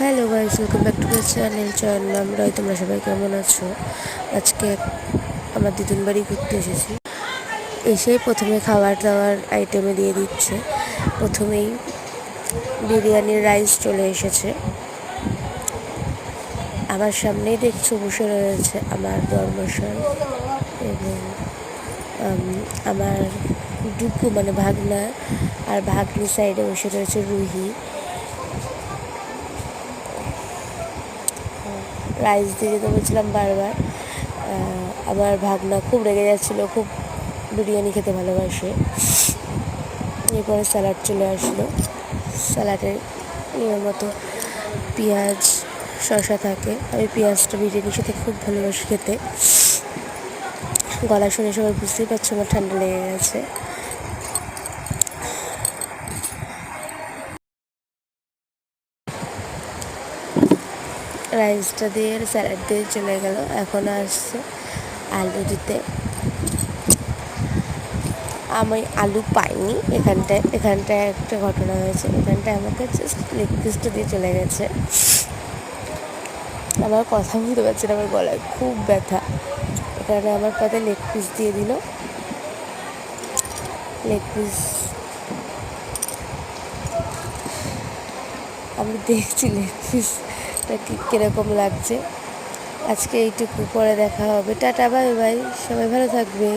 Hello guys, welcome back to my channel নামরাই। তোমরা সবাই কেমন আছো? আজকে আমার দিদুন বাড়ি ঘুরতে এসেছি। এসে প্রথমে খাবার দাবার আইটেমে দিয়ে দিচ্ছে। প্রথমেই বিরিয়ানির রাইস চলে এসেছে। আমার সামনেই দেখছো বসে রয়েছে আমার বরমশাই এবং আমার ডুগু মানে ভাগনা, আর ভাগ্নি সাইডে বসে রয়েছে রুহি। রাইস দিয়ে যেতে বলছিলাম বারবার। আমার ভাগনা খুব রেগে যাচ্ছিলো, খুব বিরিয়ানি খেতে ভালোবাসে। এরপরে স্যালাড চলে আসলো। স্যালাডের নিয়ম মতো পেঁয়াজ শসা থাকে। আমি পেঁয়াজটা বিরিয়ানির সাথে খুব ভালোবাসি খেতে। গলা শুনে সবাই বুঝতেই পারছো আমার ঠান্ডা লেগে গেছে। রাইসটা দিয়ে স্যালাড দিয়ে চলে গেল। এখন আসছে আলু দিতে। আমি আলু পাইনি এখানটায় একটা ঘটনা হয়েছে। এখানটায় আমাকে জাস্ট লেগ পিসটা দিয়ে চলে গেছে। আমার কথা বলতে পারছি না, আমার গলায় খুব ব্যথা। এখানে আমার পাতে লেগ পিস দিয়ে দিল। লেগ পিস আমি দেখছি লেগ পিসটা কীরকম লাগছে। আজকে এইটুকু, পরে দেখা হবে। টাটা, বাই বাই, সবাই ভালো থাকবে।